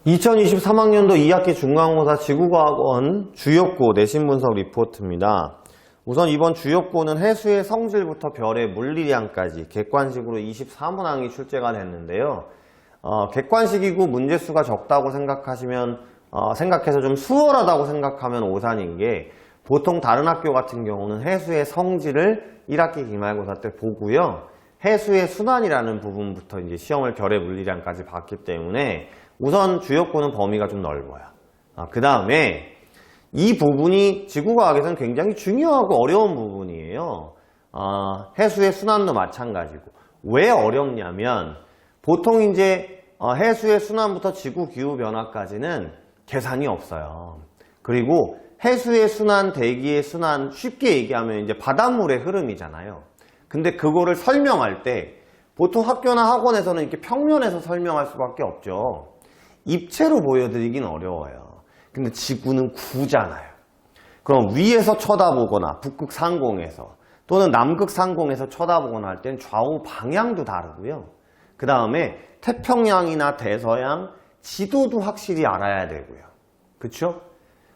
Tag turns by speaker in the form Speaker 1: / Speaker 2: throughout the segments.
Speaker 1: 2023학년도 2학기 중간고사 지구과학원 주역고 내신 분석 리포트입니다. 우선 이번 주역고는 해수의 성질부터 별의 물리량까지 객관식으로 24문항이 출제가 됐는데요. 객관식이고 문제수가 적다고 생각해서 좀 수월하다고 생각하면 오산인 게, 보통 다른 학교 같은 경우는 해수의 성질을 1학기 기말고사 때 보고요. 해수의 순환이라는 부분부터 이제 시험을 별의 물리량까지 봤기 때문에 우선 주역고는 범위가 좀 넓어요. 그 다음에 이 부분이 지구과학에서는 굉장히 중요하고 어려운 부분이에요. 해수의 순환도 마찬가지고. 왜 어렵냐면, 보통 이제 해수의 순환부터 지구 기후 변화까지는 계산이 없어요. 그리고 해수의 순환, 대기의 순환, 쉽게 얘기하면 이제 바닷물의 흐름이잖아요. 근데 그거를 설명할 때 보통 학교나 학원에서는 이렇게 평면에서 설명할 수밖에 없죠. 입체로 보여드리긴 어려워요. 근데 지구는 구잖아요. 그럼 위에서 쳐다보거나 북극 상공에서 또는 남극 상공에서 쳐다보거나 할 땐 좌우 방향도 다르고요. 그 다음에 태평양이나 대서양 지도도 확실히 알아야 되고요. 그쵸?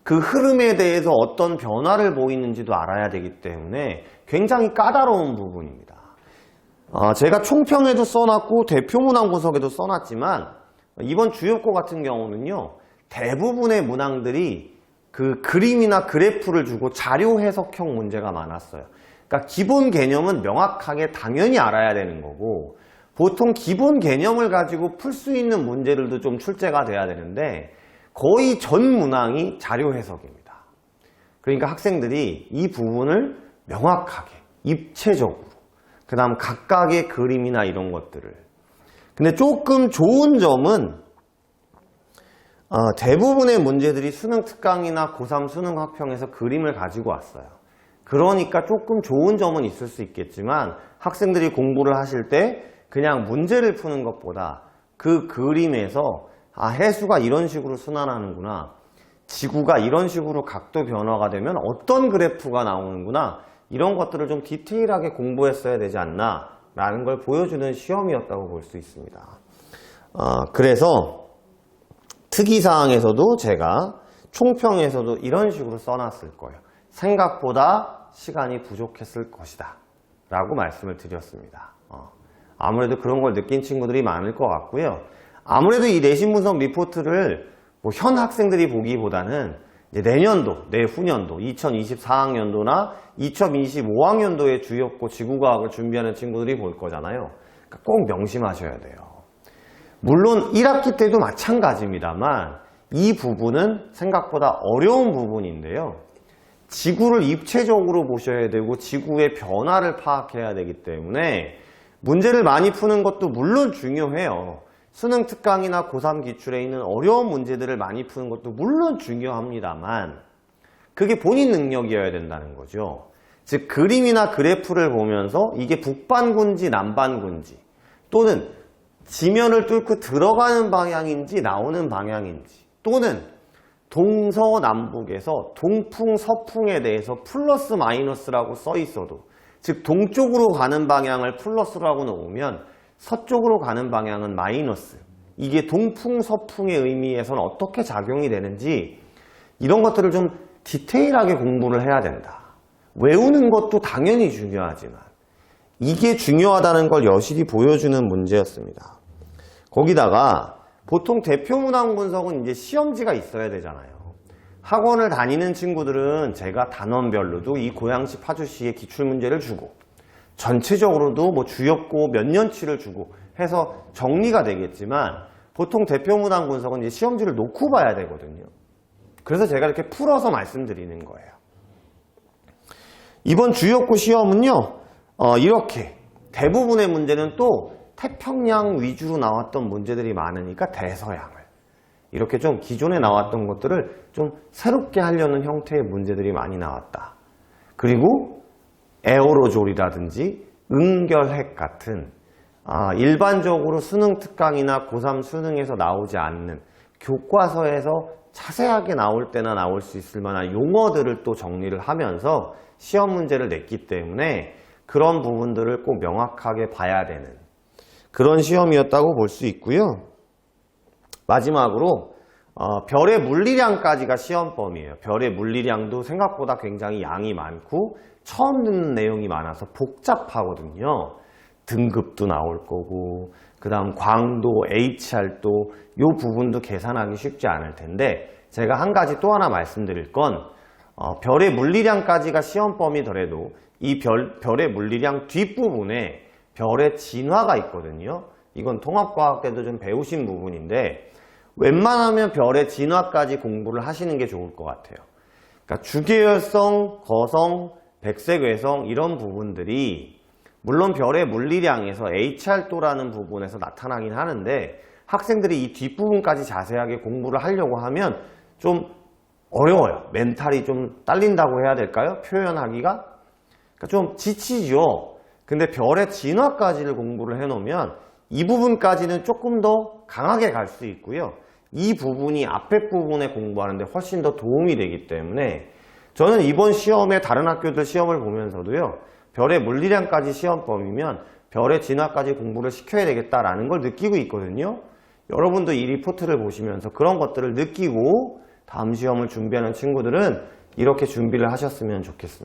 Speaker 1: 그 흐름에 대해서 어떤 변화를 보이는지도 알아야 되기 때문에 굉장히 까다로운 부분입니다. 제가 총평에도 써놨고 대표문항 분석에도 써놨지만, 이번 주역고 같은 경우는요, 대부분의 문항들이 그 그림이나 그래프를 주고 자료 해석형 문제가 많았어요. 그러니까 기본 개념은 명확하게 당연히 알아야 되는 거고, 보통 기본 개념을 가지고 풀 수 있는 문제들도 좀 출제가 돼야 되는데, 거의 전 문항이 자료 해석입니다. 그러니까 학생들이 이 부분을 명확하게, 입체적으로, 그 다음 각각의 그림이나 이런 것들을. 근데 조금 좋은 점은 대부분의 문제들이 수능 특강이나 고3 수능 학평에서 그림을 가지고 왔어요. 그러니까 조금 좋은 점은 있을 수 있겠지만, 학생들이 공부를 하실 때 그냥 문제를 푸는 것보다 그 그림에서 해수가 이런 식으로 순환하는구나, 지구가 이런 식으로 각도 변화가 되면 어떤 그래프가 나오는구나, 이런 것들을 좀 디테일하게 공부했어야 되지 않나 라는 걸 보여주는 시험이었다고 볼 수 있습니다. 그래서 특이사항에서도 제가 총평에서도 이런 식으로 써놨을 거예요. 생각보다 시간이 부족했을 것이다 라고 말씀을 드렸습니다. 아무래도 그런 걸 느낀 친구들이 많을 것 같고요. 아무래도 이 내신 분석 리포트를 현 학생들이 보기보다는 이제 내년도, 내후년도, 2024학년도나 2025학년도의 주역고 지구과학을 준비하는 친구들이 볼 거잖아요. 그러니까 꼭 명심하셔야 돼요. 물론 1학기 때도 마찬가지입니다만 이 부분은 생각보다 어려운 부분인데요. 지구를 입체적으로 보셔야 되고 지구의 변화를 파악해야 되기 때문에 문제를 많이 푸는 것도 물론 중요해요. 수능 특강이나 고3 기출에 있는 어려운 문제들을 많이 푸는 것도 물론 중요합니다만, 그게 본인 능력이어야 된다는 거죠. 즉 그림이나 그래프를 보면서 이게 북반구인지 남반구인지, 또는 지면을 뚫고 들어가는 방향인지 나오는 방향인지, 또는 동서남북에서 동풍 서풍에 대해서 플러스 마이너스라고 써 있어도, 즉 동쪽으로 가는 방향을 플러스라고 놓으면 서쪽으로 가는 방향은 마이너스, 이게 동풍 서풍의 의미에서는 어떻게 작용이 되는지, 이런 것들을 좀 디테일하게 공부를 해야 된다. 외우는 것도 당연히 중요하지만 이게 중요하다는 걸 여실히 보여주는 문제였습니다. 거기다가 보통 대표문항 분석은 이제 시험지가 있어야 되잖아요. 학원을 다니는 친구들은 제가 단원별로도 이 고양시 파주시의 기출문제를 주고, 전체적으로도 뭐 주역고 몇 년치를 주고 해서 정리가 되겠지만, 보통 대표문항 분석은 이제 시험지를 놓고 봐야 되거든요. 그래서 제가 이렇게 풀어서 말씀드리는 거예요. 이번 주역고 시험은요, 이렇게 대부분의 문제는 또 태평양 위주로 나왔던 문제들이 많으니까 대서양을, 이렇게 좀 기존에 나왔던 것들을 좀 새롭게 하려는 형태의 문제들이 많이 나왔다. 그리고 에어로졸이라든지 응결핵 같은 일반적으로 수능 특강이나 고3 수능에서 나오지 않는, 교과서에서 자세하게 나올 때나 나올 수 있을 만한 용어들을 또 정리를 하면서 시험 문제를 냈기 때문에 그런 부분들을 꼭 명확하게 봐야 되는 그런 시험이었다고 볼 수 있고요. 마지막으로 별의 물리량까지가 시험 범위예요. 별의 물리량도 생각보다 굉장히 양이 많고 처음 듣는 내용이 많아서 복잡하거든요. 등급도 나올 거고 그 다음 광도, HR도 이 부분도 계산하기 쉽지 않을 텐데 제가 한 가지 또 하나 말씀드릴 건 별의 물리량까지가 시험 범위더라도 이 별의 물리량 뒷부분에 별의 진화가 있거든요. 이건 통합과학 때도 좀 배우신 부분인데 웬만하면 별의 진화까지 공부를 하시는 게 좋을 것 같아요. 그러니까 주계열성, 거성, 백색외성 이런 부분들이 물론 별의 물리량에서 HR도라는 부분에서 나타나긴 하는데 학생들이 이 뒷부분까지 자세하게 공부를 하려고 하면 좀 어려워요. 멘탈이 좀 딸린다고 해야 될까요? 표현하기가? 그러니까 좀 지치죠. 근데 별의 진화까지를 공부를 해놓으면 이 부분까지는 조금 더 강하게 갈 수 있고요. 이 부분이 앞에 부분에 공부하는데 훨씬 더 도움이 되기 때문에 저는 이번 시험에 다른 학교들 시험을 보면서도요. 별의 물리량까지 시험 범위면 별의 진화까지 공부를 시켜야 되겠다라는 걸 느끼고 있거든요. 여러분도 이 리포트를 보시면서 그런 것들을 느끼고 다음 시험을 준비하는 친구들은 이렇게 준비를 하셨으면 좋겠습니다.